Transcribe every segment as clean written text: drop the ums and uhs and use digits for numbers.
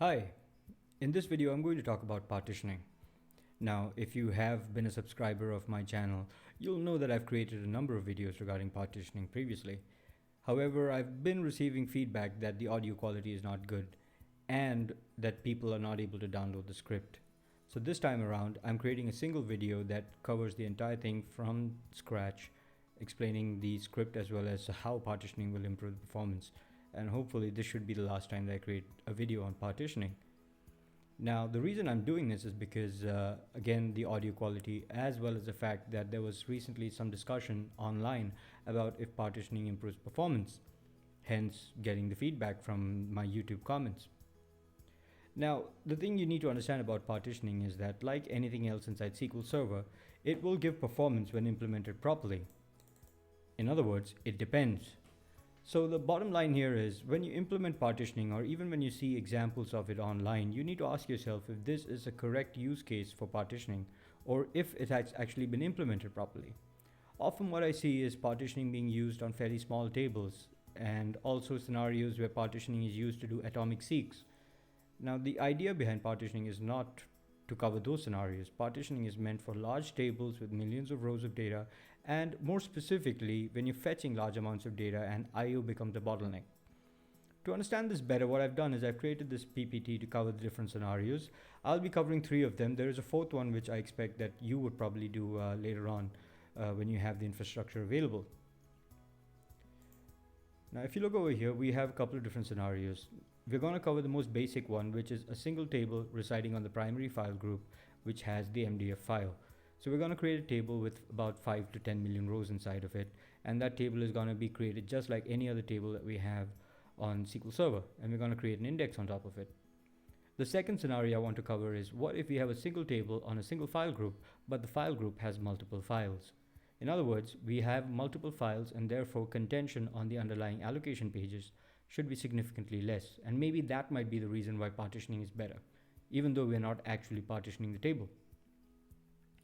Hi, in this video I'm going to talk about partitioning. Now, if you have been a subscriber of my channel, you'll know that I've created a number of videos regarding partitioning previously. However, I've been receiving feedback that the audio quality is not good and that people are not able to download the script. So this time around, I'm creating a single video that covers the entire thing from scratch, explaining the script as well as how partitioning will improve the performance. And hopefully this should be the last time that I create a video on partitioning. Now, the reason I'm doing this is because, again, the audio quality, as well as the fact that there was recently some discussion online about if partitioning improves performance, hence getting the feedback from my YouTube comments. Now, the thing you need to understand about partitioning is that, like anything else inside SQL Server, it will give performance when implemented properly. In other words, it depends. So the bottom line here is, when you implement partitioning, or even when you see examples of it online, you need to ask yourself if this is a correct use case for partitioning, or if it has actually been implemented properly. Often what I see is partitioning being used on fairly small tables, and also scenarios where partitioning is used to do atomic seeks. Now, the idea behind partitioning is not to cover those scenarios. Partitioning is meant for large tables with millions of rows of data, and more specifically when you're fetching large amounts of data and I/O becomes a bottleneck. To understand this better, what I've done is I've created this PPT to cover the different scenarios. I'll be covering 3 of them. There is a 4th one which I expect that you would probably do later on when you have the infrastructure available. Now, if you look over here, we have a couple of different scenarios. We're going to cover the most basic one, which is a single table residing on the primary file group, which has the MDF file. So we're going to create a table with about 5 to 10 million rows inside of it, and that table is going to be created just like any other table that we have on SQL Server, and we're going to create an index on top of it. The second scenario I want to cover is, what if we have a single table on a single file group, but the file group has multiple files? In other words, we have multiple files, and therefore contention on the underlying allocation pages should be significantly less, and maybe that might be the reason why partitioning is better, even though we're not actually partitioning the table.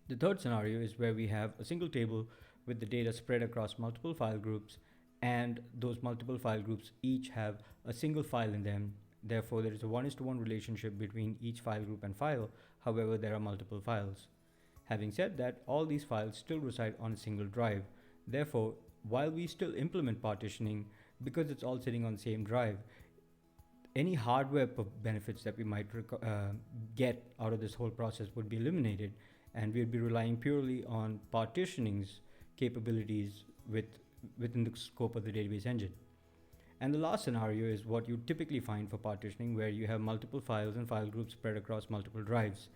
The third scenario is where we have a single table with the data spread across multiple file groups, and those multiple file groups each have a single file in them. Therefore, there is a 1:1 relationship between each file group and file. However, there are multiple files. Having said that, all these files still reside on a single drive. Therefore, while we still implement partitioning, because it's all sitting on the same drive, any hardware benefits that we might get out of this whole process would be eliminated, and we'd be relying purely on partitioning's capabilities within the scope of the database engine. And the last scenario is what you typically find for partitioning, where you have multiple files and file groups spread across multiple drives.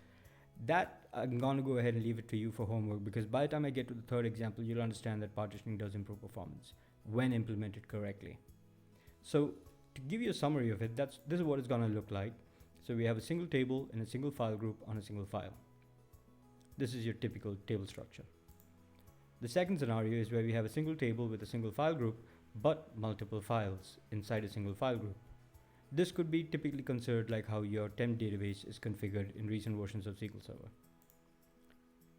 That I'm going to go ahead and leave it to you for homework, because by the time I get to the third example, you'll understand that partitioning does improve performance when implemented correctly. So to give you a summary of it, this is what it's going to look like. So we have a single table and a single file group on a single file. This is your typical table structure. The second scenario is where we have a single table with a single file group, but multiple files inside a single file group. This could be typically considered like how your temp database is configured in recent versions of SQL Server.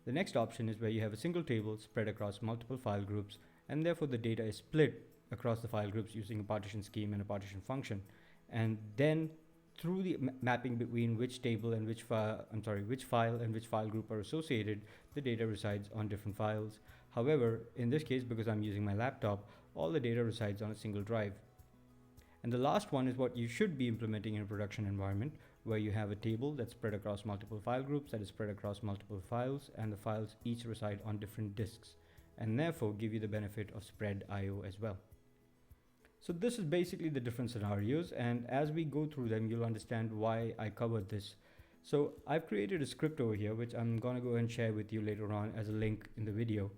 The next option is where you have a single table spread across multiple file groups, and therefore the data is split across the file groups using a partition scheme and a partition function. And then through the mapping between which table and which file and which file group are associated, the data resides on different files. However, in this case, because I'm using my laptop, all the data resides on a single drive. And the last one is what you should be implementing in a production environment, where you have a table that's spread across multiple file groups, that is spread across multiple files, and the files each reside on different disks, and therefore give you the benefit of spread I/O as well. So this is basically the different scenarios, and as we go through them, you'll understand why I covered this. So I've created a script over here, which I'm going to go and share with you later on as a link in the video.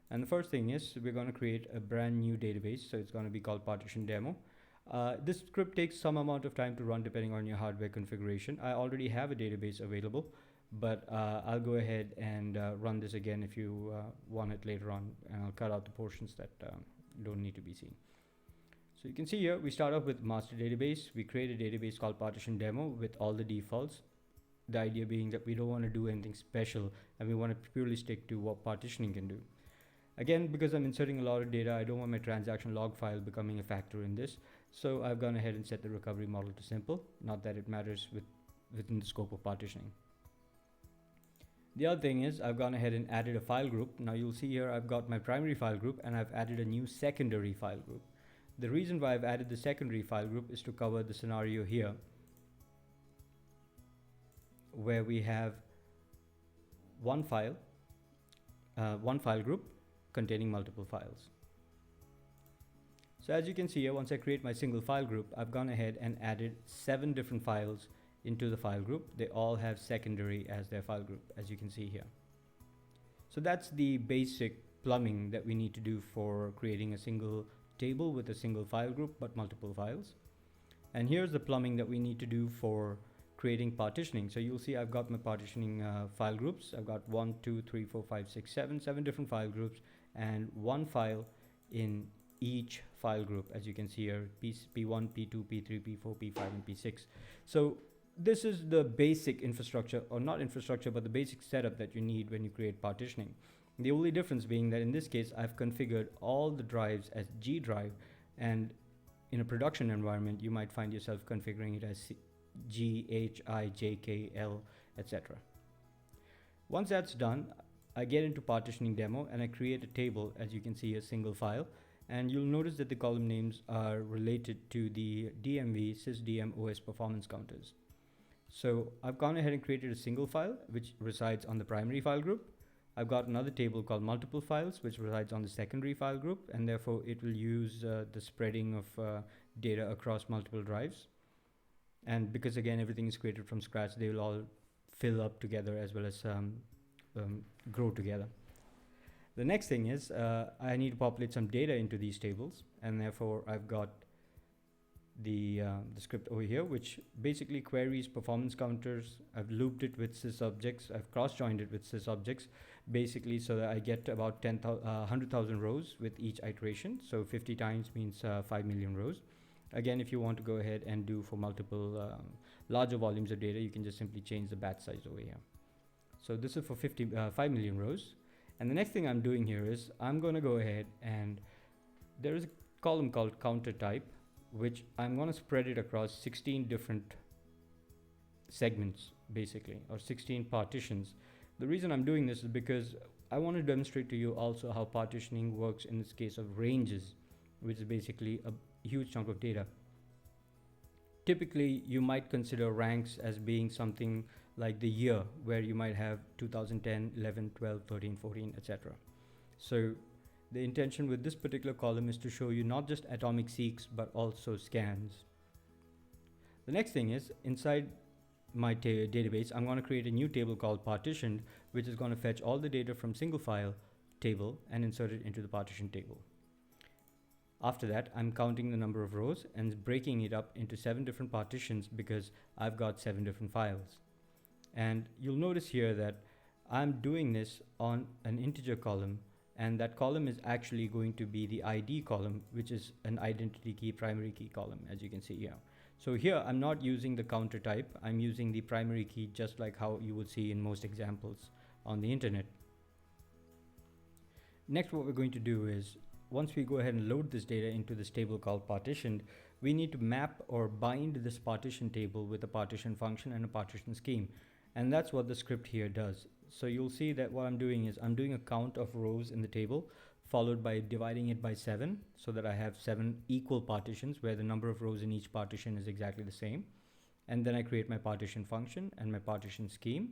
And the first thing is, we're going to create a brand new database, so it's going to be called Partition Demo. This script takes some amount of time to run depending on your hardware configuration. I already have a database available, but I'll go ahead and run this again if you want it later on, and I'll cut out the portions that don't need to be seen. So you can see here, we start off with master database. We create a database called Partition Demo with all the defaults. The idea being that we don't want to do anything special, and we want to purely stick to what partitioning can do. Again, because I'm inserting a lot of data, I don't want my transaction log file becoming a factor in this. So I've gone ahead and set the recovery model to simple. Not that it matters with within the scope of partitioning. The other thing is I've gone ahead and added a file group. Now you'll see here I've got my primary file group and I've added a new secondary file group. The reason why I've added the secondary file group is to cover the scenario here where we have one file group containing multiple files. So as you can see here, once I create my single file group, I've gone ahead and added 7 different files into the file group. They all have secondary as their file group, as you can see here. So that's the basic plumbing that we need to do for creating a single table with a single file group but multiple files. And here's the plumbing that we need to do for creating partitioning. So you'll see I've got my partitioning file groups. I've got 1, 2, 3, 4, 5, 6, 7 different file groups and one file in each file group, as you can see here, P1, P2, P3, P4, P5, and P6. So this is the basic infrastructure, or not infrastructure, but the basic setup that you need when you create partitioning. The only difference being that in this case, I've configured all the drives as G drive, and in a production environment, you might find yourself configuring it as G, H, I, J, K, L, etc. Once that's done, I get into Partitioning Demo and I create a table, as you can see, a single file. And you'll notice that the column names are related to the DMV sysdm OS performance counters. So I've gone ahead and created a single file which resides on the primary file group. I've got another table called multiple files which resides on the secondary file group, and therefore it will use the spreading of data across multiple drives. And because again everything is created from scratch, they will all fill up together as well as grow together. The next thing is I need to populate some data into these tables, and therefore I've got the script over here which basically queries performance counters. I've looped it with sysobjects. I've cross-joined it with sysobjects basically so that I get about 100,000 rows with each iteration. So 50 times means 5 million rows. Again, if you want to go ahead and do for multiple larger volumes of data, you can just simply change the batch size over here. So this is for 5 million rows. And the next thing I'm doing here is I'm going to go ahead and there is a column called counter type, which I'm going to spread it across 16 different segments basically, or 16 partitions. The reason I'm doing this is because I want to demonstrate to you also how partitioning works in this case of ranges, which is basically a huge chunk of data. Typically, you might consider ranks as being something like the year, where you might have 2010, 11, 12, 13, 14, etc. So the intention with this particular column is to show you not just atomic seeks, but also scans. The next thing is inside my database, I'm going to create a new table called partitioned, which is going to fetch all the data from single file table and insert it into the partition table. After that, I'm counting the number of rows and breaking it up into 7 different partitions because I've got 7 different files. And you'll notice here that I'm doing this on an integer column, and that column is actually going to be the ID column, which is an identity key primary key column, as you can see here. So here I'm not using the counter type, I'm using the primary key just like how you would see in most examples on the internet. Next, what we're going to do is once we go ahead and load this data into this table called partitioned, we need to map or bind this partition table with a partition function and a partition scheme. And that's what the script here does. So you'll see that what I'm doing is I'm doing a count of rows in the table, followed by dividing it by 7, so that I have 7 equal partitions where the number of rows in each partition is exactly the same. And then I create my partition function and my partition scheme.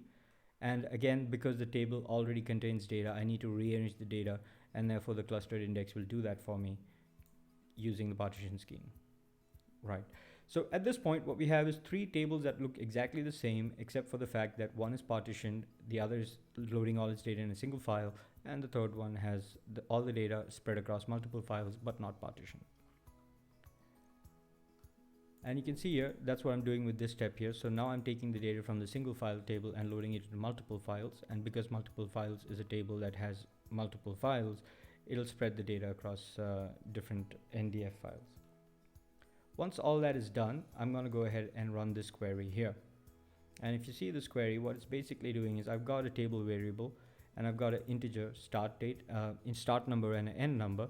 And again, because the table already contains data, I need to rearrange the data, and therefore the clustered index will do that for me using the partition scheme. Right. So at this point, what we have is 3 tables that look exactly the same, except for the fact that one is partitioned, the other is loading all its data in a single file, and the third one has all the data spread across multiple files, but not partitioned. And you can see here, that's what I'm doing with this step here. So now I'm taking the data from the single file table and loading it into multiple files. And because multiple files is a table that has multiple files, it'll spread the data across different NDF files. Once all that is done, I'm going to go ahead and run this query here. And if you see this query, what it's basically doing is I've got a table variable and I've got an integer start date, start number and an end number,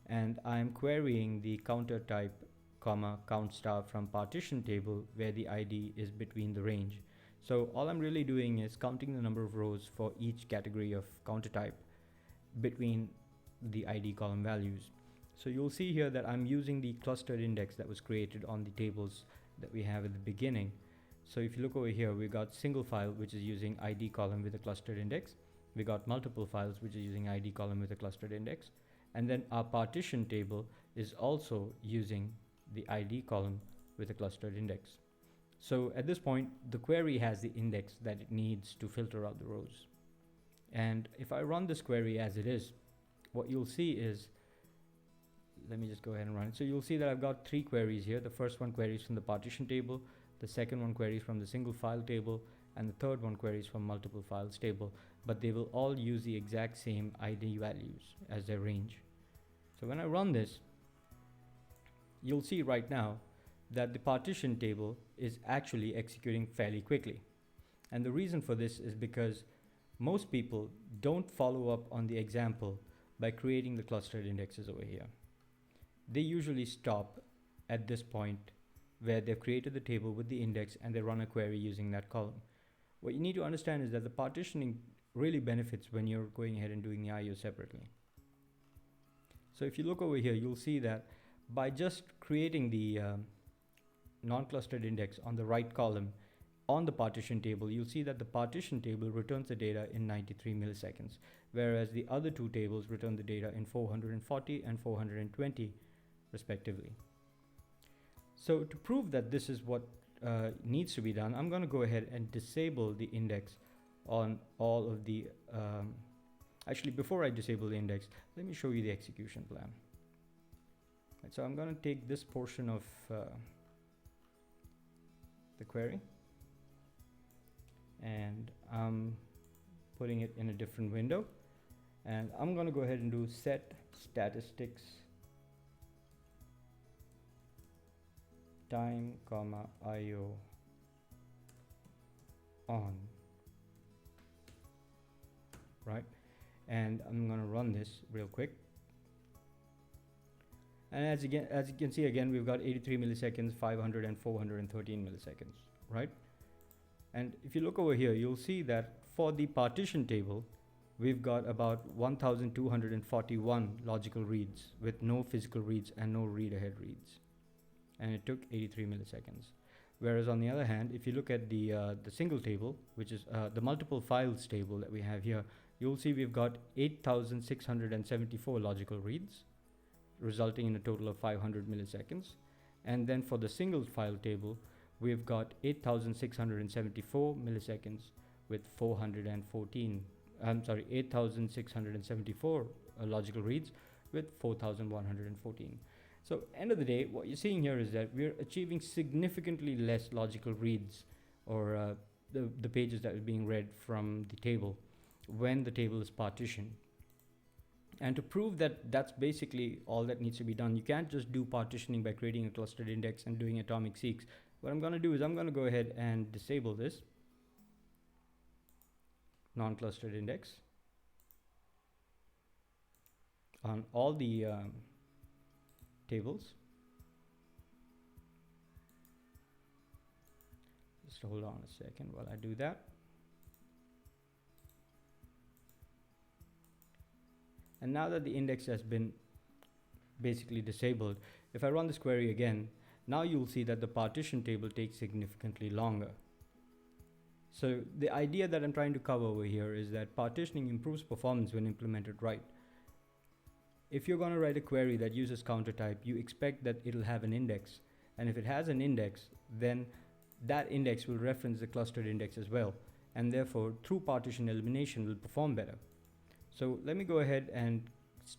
and I'm querying the counter type, comma, count star from partition table where the ID is between the range. So all I'm really doing is counting the number of rows for each category of counter type between the ID column values. So you'll see here that I'm using the clustered index that was created on the tables that we have at the beginning. So if you look over here, we got single file, which is using ID column with a clustered index. We got multiple files, which is using ID column with a clustered index. And then our partition table is also using the ID column with a clustered index. So at this point, the query has the index that it needs to filter out the rows. And if I run this query as it is, what you'll see is, let me just go ahead and run it. So you'll see that I've got three queries here. The first one queries from the partition table, the second one queries from the single file table, and the third one queries from multiple files table, but they will all use the exact same ID values as their range. So when I run this, you'll see right now that the partition table is actually executing fairly quickly. And the reason for this is because most people don't follow up on the example by creating the clustered indexes over here. They usually stop at this point where they've created the table with the index and they run a query using that column. What you need to understand is that the partitioning really benefits when you're going ahead and doing the IO separately. So if you look over here, you'll see that by just creating the non-clustered index on the right column on the partition table, you'll see that the partition table returns the data in 93 milliseconds, whereas the other two tables return the data in 440 and 420 respectively. So to prove that this is what needs to be done, I'm going to go ahead and disable the index on all of the actually, before I disable the index, let me show you the execution plan. Right, so I'm going to take this portion of the query and I'm putting it in a different window, and I'm going to go ahead and do set statistics time comma IO on, right? And I'm going to run this real quick. And as you can see, again, we've got 83 milliseconds, 500 and 413 milliseconds, right? And if you look over here, you'll see that for the partition table, we've got about 1,241 logical reads with no physical reads and no read ahead reads. And it took 83 milliseconds. Whereas on the other hand, if you look at the single table, which is the multiple files table that we have here, you'll see we've got 8,674 logical reads, resulting in a total of 500 milliseconds. And then for the single file table, we've got 8,674 milliseconds with 8,674 logical reads with 4,114. So end of the day, what you're seeing here is that we're achieving significantly less logical reads, or the pages that are being read from the table when the table is partitioned. And to prove that that's basically all that needs to be done, you can't just do partitioning by creating a clustered index and doing atomic seeks. What I'm going to do is I'm going to go ahead and disable this non-clustered index on all the tables. Just hold on a second while I do that. And now that the index has been basically disabled, if I run this query again, now you'll see that the partition table takes significantly longer. So the idea that I'm trying to cover over here is that partitioning improves performance when implemented right. If you're going to write a query that uses counter type, you expect that it'll have an index. And if it has an index, then that index will reference the clustered index as well. And therefore, through partition elimination will perform better. So let me go ahead and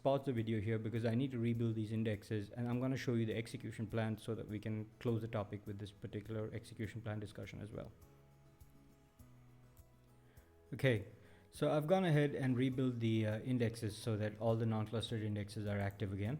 pause the video here because I need to rebuild these indexes, and I'm going to show you the execution plan so that we can close the topic with this particular execution plan discussion as well. Okay, so I've gone ahead and rebuilt the indexes so that all the non-clustered indexes are active again.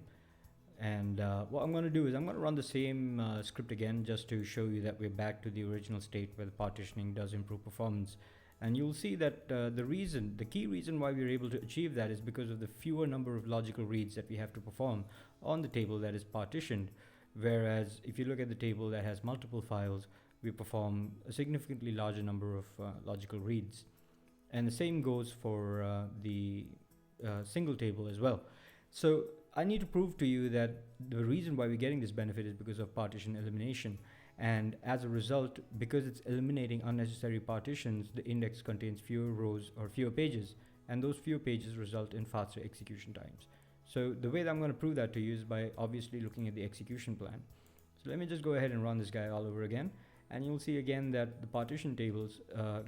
And what I'm going to do is I'm going to run the same script again just to show you that we're back to the original state where the partitioning does improve performance. And you'll see that the key reason why we're able to achieve that is because of the fewer number of logical reads that we have to perform on the table that is partitioned. Whereas if you look at the table that has multiple files, we perform a significantly larger number of logical reads. And the same goes for the single table as well. So I need to prove to you that the reason why we're getting this benefit is because of partition elimination. And as a result, because it's eliminating unnecessary partitions, the index contains fewer rows or fewer pages, and those fewer pages result in faster execution times. So the way that I'm going to prove that to you is by obviously looking at the execution plan. So let me just go ahead and run this guy all over again, and you'll see again that the partition tables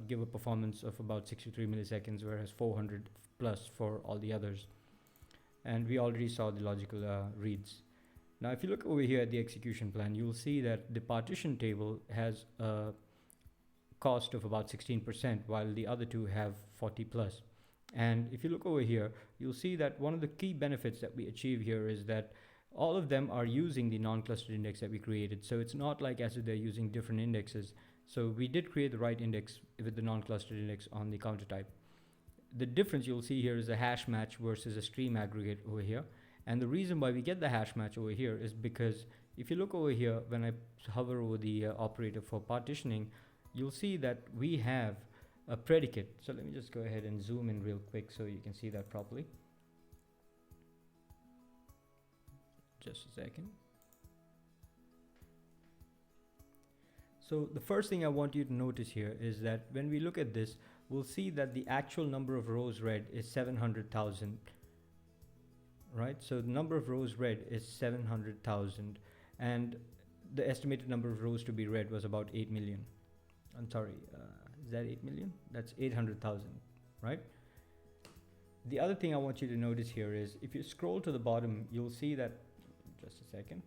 give a performance of about 63 milliseconds, whereas 400 plus for all the others. And we already saw the logical reads. Now if you look over here at the execution plan, you'll see that the partition table has a cost of about 16%, while the other two have 40 plus. And if you look over here, you'll see that one of the key benefits that we achieve here is that all of them are using the non-clustered index that we created. So it's not like as if they're using different indexes. So we did create the right index with the non-clustered index on the counter type. The difference you'll see here is a hash match versus a stream aggregate over here. And the reason why we get the hash match over here is because if you look over here, when I hover over the operator for partitioning, you'll see that we have a predicate. So let me just go ahead and zoom in real quick so you can see that properly. Just a second. So the first thing I want you to notice here is that when we look at this, we'll see that the actual number of rows read is 700,000, right? So the number of rows read is 700,000, and the estimated number of rows to be read was about 8 million. I'm sorry, is that 8 million? That's 800,000, right? The other thing I want you to notice here is if you scroll to the bottom, you'll see that, just a second.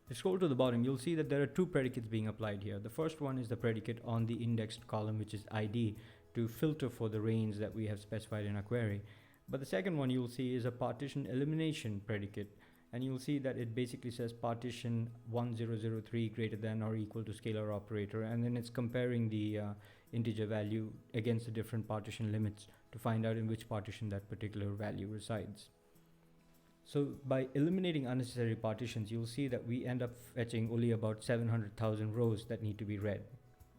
If you scroll to the bottom, you'll see that there are two predicates being applied here. The first one is the predicate on the indexed column, which is ID, to filter for the range that we have specified in our query. But the second one you'll see is a partition elimination predicate, and you'll see that it basically says partition 1003 greater than or equal to scalar operator, and then it's comparing the integer value against the different partition limits to find out in which partition that particular value resides. So by eliminating unnecessary partitions, you'll see that we end up fetching only about 700,000 rows that need to be read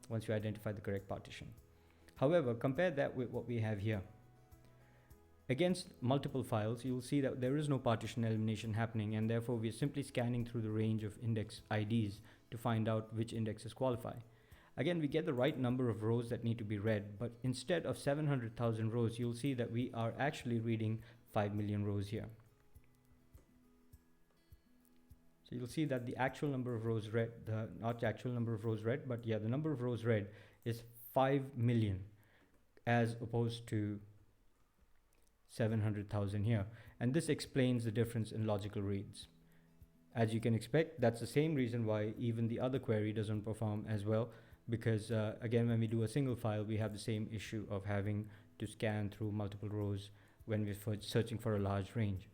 once you identify the correct partition. However, compare that with what we have here. Against multiple files, you'll see that there is no partition elimination happening, and therefore we're simply scanning through the range of index IDs to find out which indexes qualify. Again, we get the right number of rows that need to be read, but instead of 700,000 rows, you'll see that we are actually reading 5 million rows here. So you'll see that the actual number of rows read, not the actual number of rows read, but yeah, the number of rows read is 5 million as opposed to 700,000 here. And this explains the difference in logical reads. As you can expect, that's the same reason why even the other query doesn't perform as well, because again, when we do a single file, we have the same issue of having to scan through multiple rows when we're searching for a large range.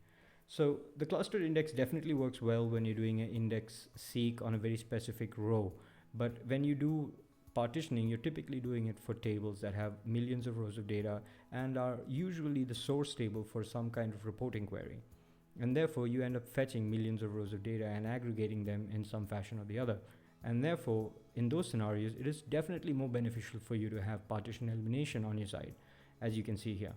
So the clustered index definitely works well when you're doing an index seek on a very specific row. But when you do partitioning, you're typically doing it for tables that have millions of rows of data and are usually the source table for some kind of reporting query. And therefore, you end up fetching millions of rows of data and aggregating them in some fashion or the other. And therefore, in those scenarios, it is definitely more beneficial for you to have partition elimination on your side, as you can see here.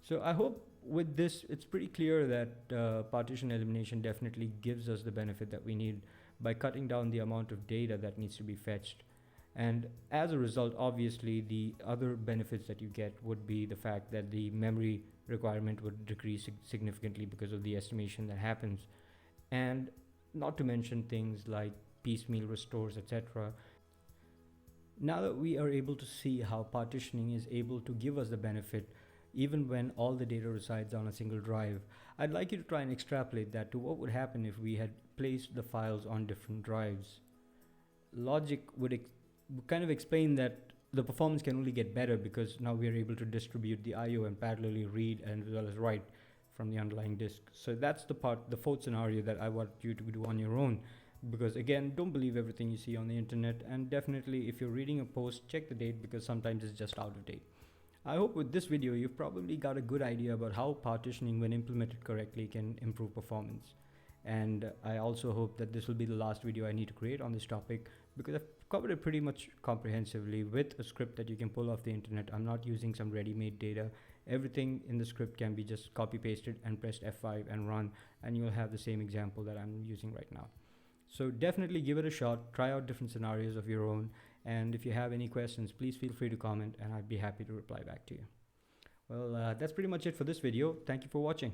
So I hope with this, it's pretty clear that partition elimination definitely gives us the benefit that we need by cutting down the amount of data that needs to be fetched. And as a result, obviously, the other benefits that you get would be the fact that the memory requirement would decrease significantly because of the estimation that happens. And not to mention things like piecemeal restores, etc. Now that we are able to see how partitioning is able to give us the benefit even when all the data resides on a single drive, I'd like you to try and extrapolate that to what would happen if we had placed the files on different drives. Logic would kind of explain that the performance can only get better because now we are able to distribute the IO and parallelly read and as well as write from the underlying disk. So that's the fourth scenario that I want you to do on your own. Because again, don't believe everything you see on the internet, and definitely if you're reading a post, check the date because sometimes it's just out of date. I hope with this video you've probably got a good idea about how partitioning, when implemented correctly, can improve performance. And I also hope that this will be the last video I need to create on this topic, because I've covered it pretty much comprehensively with a script that you can pull off the internet. I'm not using some ready-made data. Everything in the script can be just copy pasted and pressed F5 and run, and you'll have the same example that I'm using right now. So definitely give it a shot, try out different scenarios of your own, and if you have any questions, please feel free to comment and I'd be happy to reply back to you. Well, that's pretty much it for this video. Thank you for watching.